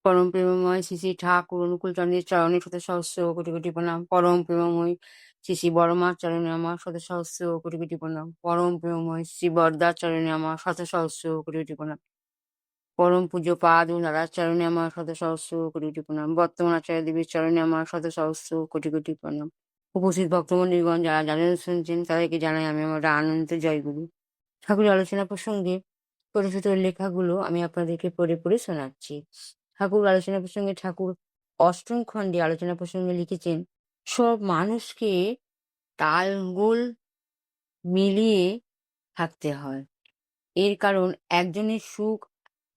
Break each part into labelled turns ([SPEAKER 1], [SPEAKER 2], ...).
[SPEAKER 1] পরম প্রেমময় শ্রী শ্রী ঠাকুর অনুকূল চন্দ্রের চরণে শত সহস্র কোটি কোটি প্রণাম। পরম প্রেমময় শ্রী শ্রী বড়মার চরণে আমার শত সহস্র কোটি কোটি প্রণাম। পরম প্রেমময় শ্রী বরদার চরণে আমার শত সহস্র কোটি কোটি প্রণাম। পরম পূজ্য পাদ ও দাদার চরণে আমার শত সহস্র কোটি কোটি প্রণাম। বর্তমান আচার্য দেবীর চরণে আমার শত সহস্র কোটি কোটি প্রণাম। উপস্থিত ভক্তমন্ডলীগণ যারা জানেন শুনছেন তাদেরকে জানাই আমি আমার আনন্দ জয়গুরু। ঠাকুরের আলোচনা প্রসঙ্গে ছোট ছোট লেখাগুলো আমি আপনাদেরকে পড়ে পড়ে শোনাচ্ছি। ঠাকুর আলোচনা প্রসঙ্গে ঠাকুর অষ্টম খণ্ডে আলোচনা প্রসঙ্গে লিখেছেন, সব মানুষকে তালগোল মিলিয়ে থাকতে হয়। এর কারণ একজনের সুখ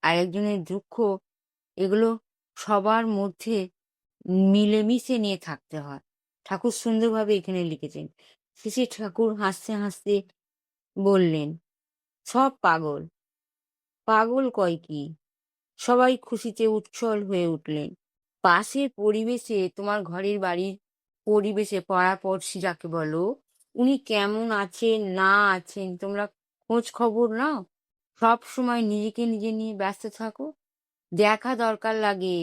[SPEAKER 1] আর একজনের দুঃখ এগুলো সবার মধ্যে মিলেমিশে নিয়ে থাকতে হয়। ঠাকুর সুন্দরভাবে এখানে লিখেছেন। শেষে ঠাকুর হাসতে হাসতে বললেন, সব পাগল। পাগল কয় কি? সবাই খুশিতে উচ্ছল হয়ে উঠলেন। পাশের পরিবেশে, তোমার ঘরের বাড়ির পরিবেশে পাড়াপড়শি যাকে বলো, উনি কেমন আছেন না আছেন তোমরা খোঁজ খবর নাও? সব সময় নিজেকে নিজে নিয়ে ব্যস্ত থাকো? দেখা দরকার লাগে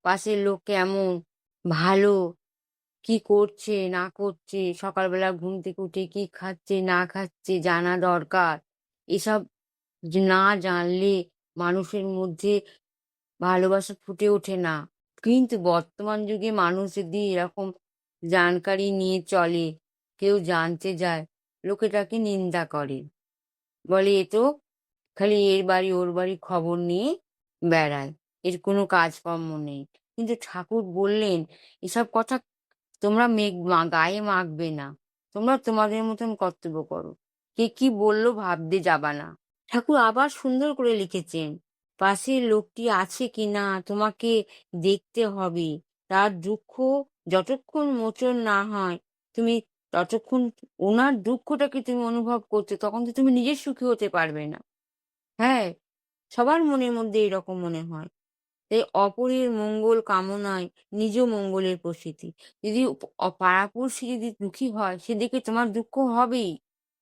[SPEAKER 1] পাশের লোক কেমন, ভালো, কি করছে না করছে, সকালবেলা ঘুম থেকে উঠে কি খাচ্ছে না খাচ্ছে জানা দরকার। এসব না জানলে মানুষের মধ্যে ভালোবাসা ফুটে ওঠে না। কিন্তু বর্তমান যুগে মানুষ যদি এরকম জানকারি নিয়ে চলে, কেউ জানতে যায়, লোকে তাকে নিন্দা করে, বলে এ তো খালি এর বাড়ি ওর বাড়ি খবর নিয়ে বেড়ায়, এর কোনো কাজকর্ম নেই। কিন্তু ঠাকুর বললেন, এসব কথা তোমরা গায়ে মাখবে না। তোমরা তোমাদের মতন কর্তব্য করো। কে কি বললো ভাবতে যাবা না। ঠাকুর আবার সুন্দর করে লিখেছেন, পাশের লোকটি আছে কিনা তোমাকে দেখতে হবে। তার দুঃখ যতক্ষণ মোচন না হয়, তুমি ততক্ষণ ওনার দুঃখটাকে তুমি অনুভব করছো, তখন তো তুমি নিজে সুখী হতে পারবে না। হ্যাঁ, সবার মনের মধ্যে এরকম মনে হয়। তাই অপরের মঙ্গল কামনায় নিজ মঙ্গলের প্রসিদ্ধি। যদি পাড়াপড়শি যদি দুঃখী হয়, সেদিকে তোমার দুঃখ হবেই।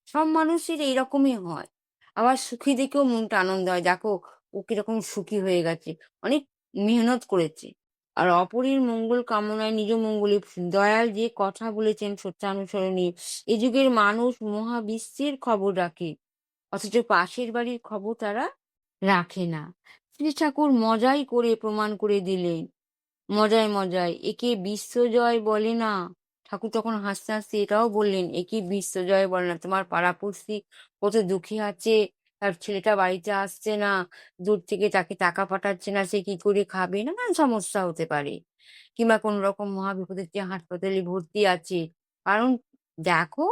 [SPEAKER 1] সব মানুষের এইরকমই হয়। আবার সুখী দেখেও মনটা আনন্দ হয়, দেখো ও কিরকম সুখী হয়ে গেছে, অনেক মেহনত করেছে। আর অপরের মঙ্গল কামনায় নিজ মঙ্গলে দয়াল যে কথা বলেছেন সত্যানুসরণে, এ যুগের মানুষ মহাবিশ্বের খবর রাখে, অথচ পাশের বাড়ির খবর তারা রাখে না। শ্রী ঠাকুর মজাই করে প্রমাণ করে দিলেন, মজায় মজায়, একে বিশ্বজয় বলে না। ঠাকুর তখন হাসতে হাসতে এটাও বললেন, একে বিশ্বজয় বলে না। তোমার পাড়াপড়শি কত দুঃখী আছে, তার ছেলেটা বাড়িতে আসছে না, দূর থেকে তাকে টাকা পাঠাচ্ছে না, সে কি করে খাবে, নানান সমস্যা হতে পারে। কিংবা কোন রকম মহাবিপদের চেয়ে হাসপাতালে ভর্তি আছে, কারণ দেখো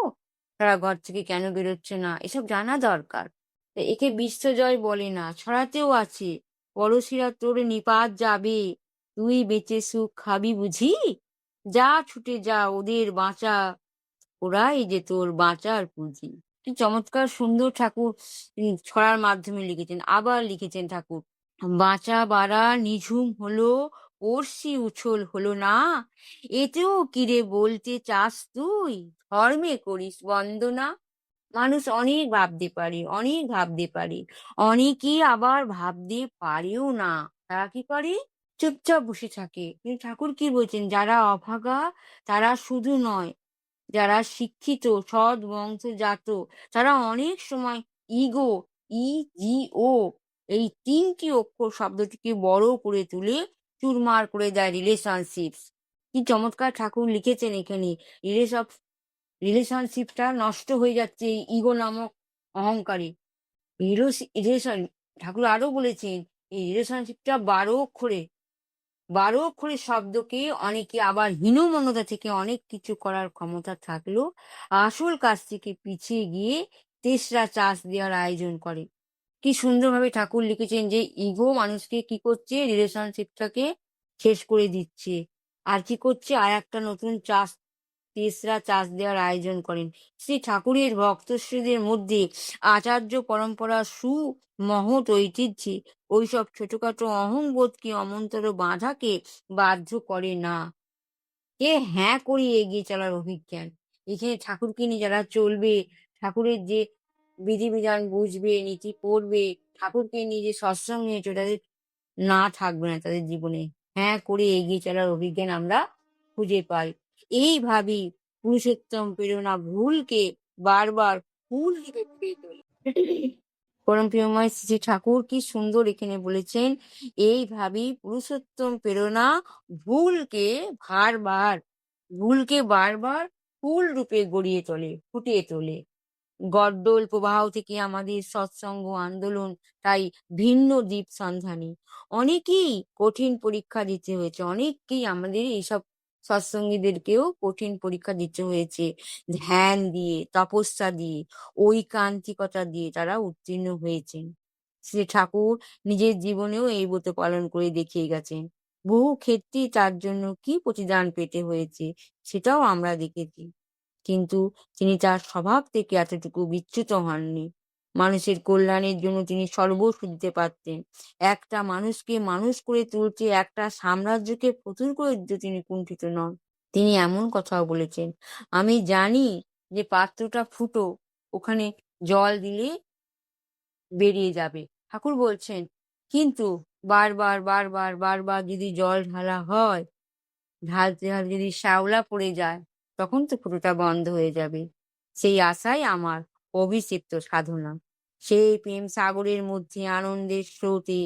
[SPEAKER 1] তারা ঘর থেকে কেন বেরোচ্ছে না, এসব জানা দরকার। তা একে বিশ্বজয় বলে না, ছড়াতেও আছে, পড়শিরা তোর নিপাত যাবে, তুই বেঁচে সুখ খাবি বুঝি, যা ছুটে যা ওদের বাঁচা, ওরাই যে তোর বাঁচার পুঁজি। কি চমৎকার সুন্দর ঠাকুর ছড়ার মাধ্যমে লিখেছেন। আবার লিখেছেন ঠাকুর, বাঁচা বাড়া নিঝুম হলো, পড়শি উছল হলো না, এতেও কিরে বলতে চাস তুই, ধর্মে করিস বন্দনা। মানুষ অনেক ভাবতে পারে, অনেক ভাবতে পারে, অনেকেই আবার ভাবতে পারেও না। তারা কি করে? চুপচাপ বসে থাকে। কিন্তু ঠাকুর কি বলছেন, যারা অভাগা তারা শুধু নয়, যারা শিক্ষিত সৎ বংশজাত, তারা অনেক সময় ইগো, ই এই তিনটি অক্ষর শব্দটিকে বড় করে তুলে চুরমার করে দেয় রিলেশনশিপস। কি চমৎকার ঠাকুর লিখেছেন এখানে। রিলেশনশিপটা নষ্ট হয়ে যাচ্ছে এই ইগো নামক অহংকারে। রিলেশন, ঠাকুর আরো বলেছেন, এই রিলেশনশিপটা 12 অক্ষরে শব্দকে অনেকে আবার হীনমন্যতা থেকে অনেক কিছু করার ক্ষমতা থাকলেও আসল কাজ থেকে পিছিয়ে গিয়ে তেসরা চাষ দেওয়ার আয়োজন করে। কি সুন্দরভাবে ঠাকুর লিখেছেন যে ইগো মানুষকে কি করছে, রিলেশনশিপটাকে শেষ করে দিচ্ছে। আর কি করছে, আর একটা নতুন তেসরা চাষ দেওয়ার আয়োজন করেন। শ্রী ঠাকুরের ভক্তশ্রীদের মধ্যে আচার্য পরম্পরা সুমহৎ ঐতিহ্যে ওইসব ছোটখাটো অহংবোধকে অমন্তর বাধাকে বাধ্য করে না, কে করে এগিয়ে চলার অভিজ্ঞান। এখানে ঠাকুরকে নিয়ে যারা চলবে, ঠাকুরের যে বিধিবিধান বুঝবে, নীতি পড়বে, ঠাকুরকে নিয়ে যে সৎসঙ্গ নিয়েছে তাদের না থাকবে না তাদের জীবনে। হ্যাঁ করে এগিয়ে চলার অভিজ্ঞান আমরা খুঁজে পাই। এইভাবেই পুরুষোত্তম প্রেরণা ভুলকে বারবার ভুল দিকে ফিরিয়ে তোলে। পরম প্রেমময় শ্রী ঠাকুর কি সুন্দর এখানে বলেছেন, এইভাবেই পুরুষোত্তম প্রেরণা ভুলকে বারবার ভুলকে বারবার ফুল রূপে গড়িয়ে তোলে, ফুটিয়ে তোলে। গড্ডল প্রবাহ থেকে আমাদের সৎসঙ্গ আন্দোলন তাই ভিন্ন দ্বীপ সন্ধানী। অনেকেই কঠিন পরীক্ষা দিতে হয়েছে, অনেককেই আমাদের এইসব সৎসঙ্গীদেরকেও কঠিন পরীক্ষা দিতে হয়েছে। ধ্যান দিয়ে, তপস্যা দিয়ে, ঐকান্তিকতা দিয়ে তারা উত্তীর্ণ হয়েছেন। শ্রী ঠাকুর নিজের জীবনেও এই ব্রত পালন করে দেখিয়ে গেছেন। বহু ক্ষেত্রেই তার জন্য কি প্রতিদান পেতে হয়েছে সেটাও আমরা দেখেছি। কিন্তু তিনি তার স্বভাব থেকে এতটুকু বিচ্যুত হননি। মানুষের কল্যাণের জন্য তিনি সর্বস্ব দিতে পারতেন। একটা মানুষকে মানুষ করে তুলতে, একটা সাম্রাজ্যকে প্রচুর করে দিতে তিনি কুণ্ঠিত নন। তিনি এমন কথাও বলেছেন, আমি জানি যে পাত্রটা ফুটো, ওখানে জল দিলে বেরিয়ে যাবে। ঠাকুর বলছেন, কিন্তু বারবার বারবার বারবার যদি জল ঢালা হয়, ঢালতে ঢালতে যদি শ্যাওলা পড়ে যায়, তখন তো ফুটোটা বন্ধ হয়ে যাবে। সেই আশাই আমার অভিষিপ্ত সাধনা। সেই প্রেম সাগরের মধ্যে আনন্দের স্রোতে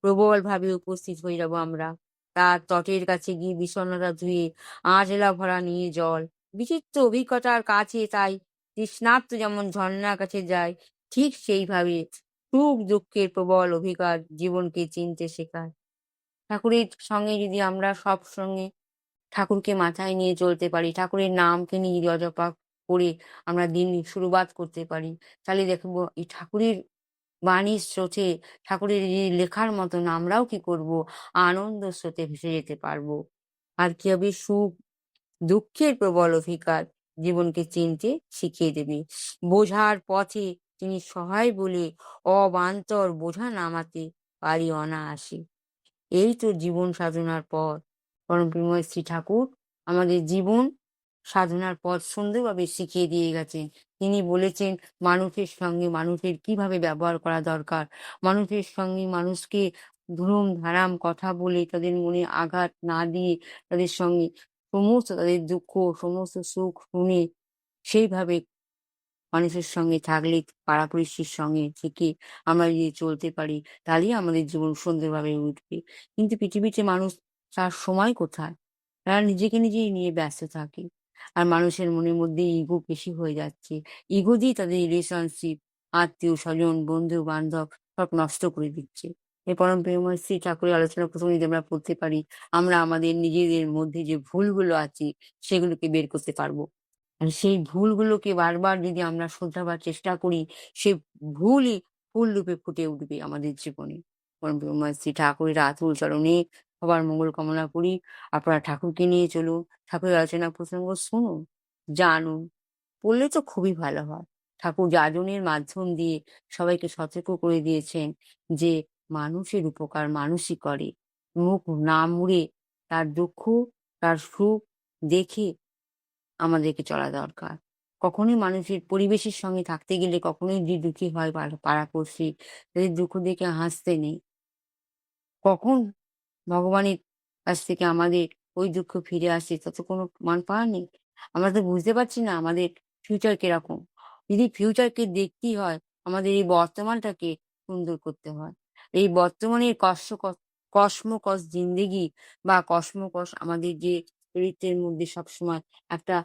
[SPEAKER 1] প্রবলভাবে উপস্থিত হয়ে যাব আমরা। তার তটের কাছে গিয়ে বিষণ্ণতা ধুয়ে আঁচলা ভরা নিয়ে জল। বিচিত্র অভিজ্ঞতার কাছে তাই তৃষ্ণার্ত যেমন ঝর্ণার কাছে যায়, ঠিক সেইভাবে সুখ দুঃখের প্রবল অভিজ্ঞতা জীবনকে চিনতে শেখায়। ঠাকুরের সঙ্গে যদি আমরা সব সঙ্গে ঠাকুরকে মাথায় নিয়ে চলতে পারি, ঠাকুরের নামকে নিয়ে জপা করে আমরা দিন শুরুবাত করতে পারি, তাহলে দেখবো এই ঠাকুরের বাণীর স্রোতে, ঠাকুরের এই লেখার মতন আমরাও কি করব, আনন্দ স্রোতে ভেসে যেতে পারবো। আর কি হবে, সুখ দুঃখের প্রবল অধিকার জীবনকে চিনতে শিখিয়ে দেবে। বোঝার পথে তিনি সহায় বলে অবান্তর বোঝা নামাতে পারি অনায়াসে। এই তো জীবন সাধনার পথ। পরম প্রেমময় শ্রী ঠাকুর আমাদের জীবন সাধনার পথ সুন্দরভাবে শিখিয়ে দিয়ে গেছেন। তিনি বলেছেন মানুষের সঙ্গে মানুষের কিভাবে ব্যবহার করা দরকার, মানুষের সঙ্গে মানুষকে ধুম ধারাম কথা বলে তাদের মনে আঘাত না দিয়ে তাদের সঙ্গে সমস্ত তাদের দুঃখ সমস্ত সুখ শুনে সেইভাবে মানুষের সঙ্গে থাকলে, পাড়াপড়শির সঙ্গে থেকে আমরা যদি চলতে পারি, তাহলেই আমাদের জীবন সুন্দরভাবে উঠবে। কিন্তু পৃথিবীতে মানুষ তার সময় কোথায়? তারা নিজেকে নিজেই নিয়ে ব্যস্ত থাকে। আর মানুষের মনের মধ্যে ইগো বেশি হয়ে যাচ্ছে। ইগো দিয়ে তাদের রিলেশনশিপ, আত্মীয়-স্বজন, বন্ধু-বান্ধব সব নষ্ট করে দিচ্ছে। এই পরম প্রেমময় শ্রী ঠাকুরের আলোচনা প্রসঙ্গে যদি আমরা পড়তে পারি, আমরা আমাদের নিজেদের মধ্যে যে ভুলগুলো আছে, সেগুলোকে বের করতে পারবো। আর সেই ভুলগুলোকে বারবার যদি আমরা শোধরাবার চেষ্টা করি, সে ভুলই ফুল রূপে ফুটে উঠবে আমাদের জীবনে। পরম ব্রহ্মা শ্রী ঠাকুরের আতুল চরণে সবার মঙ্গল কামনা করি। আপনারা ঠাকুরকে নিয়ে চলুন, ঠাকুরের আলোচনা প্রসঙ্গ শুনুন, জানুন। পড়লে তো খুবই ভালো হয়। ঠাকুর যাজনের মাধ্যম দিয়ে সবাইকে সতর্ক করে দিয়েছেন যে মানুষের উপকার মানুষই করে। মুখ না মুড়ে তার দুঃখ, তার সুখ দেখে আমাদেরকে চলা দরকার। কখনোই মানুষের পরিবেশের সঙ্গে থাকতে গেলে কখনোই যে দুঃখী হয় পাড়াপড়শি, তাদের দুঃখ দেখে হাসতে নেই। কখন ভগবানের কাছ থেকে আমাদের ওই দুঃখ ফিরে আসে তা তো কোনো প্রমাণ পাওয়া নেই। আমরা তো বুঝতে পারছি না আমাদের ফিউচার কিরকম। যদি ফিউচারকে দেখতেই হয়, আমাদের এই বর্তমানটাকে সুন্দর করতে হয়। এই বর্তমানের কসমকস জিন্দেগি বা কসমকস আমাদের যে চরিত্রের মধ্যে সবসময় একটা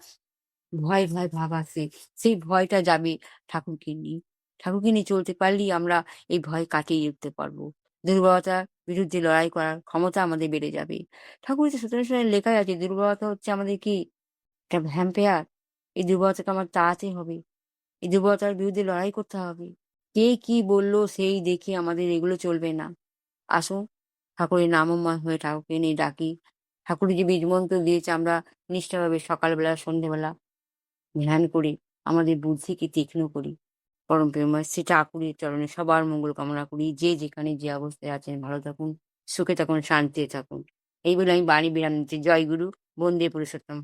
[SPEAKER 1] ভয়, ভয় ভাব আসে। সেই ভয়টা যাবে ঠাকুরকে নিয়ে। ঠাকুরকে নিয়ে চলতে পারলেই আমরা এই ভয় কাটিয়ে উঠতে পারবো। দুর্বলতার বিরুদ্ধে লড়াই করার ক্ষমতা আমাদের বেড়ে যাবে। ঠাকুরের সত্যনারায়ণ শতনামে লেখাই আছে দুর্বলতা হচ্ছে আমাদের কি? একটা ভ্যাম্পায়ার। এই দুর্বলতাকে আমার তাড়াতে হবে। এই দুর্বলতার বিরুদ্ধে লড়াই করতে হবে। কে কি বলল সেই দেখে আমাদের এগুলো চলবে না। আসুন ঠাকুরের নামময় হয়ে ঠাকুরকে নিয়ে ডাকি। ঠাকুর যে বীজমন্ত্র দিয়েছে আমরা নিষ্ঠাভাবে সকালবেলা সন্ধ্যেবেলা ধ্যান করে আমাদের বুদ্ধিকে তীক্ষ্ণ করি। পরম প্রেমময় শ্রী ঠাকুরের চরণে সবার মঙ্গল কামনা করি। যে যেখানে যে অবস্থায় আছেন ভালো থাকুন, সুখে থাকুন, শান্তিতে থাকুন। এই বলে আমি বাণী বিরাম নিচ্ছি। জয় গুরু, বন্দে পুরুষোত্তম।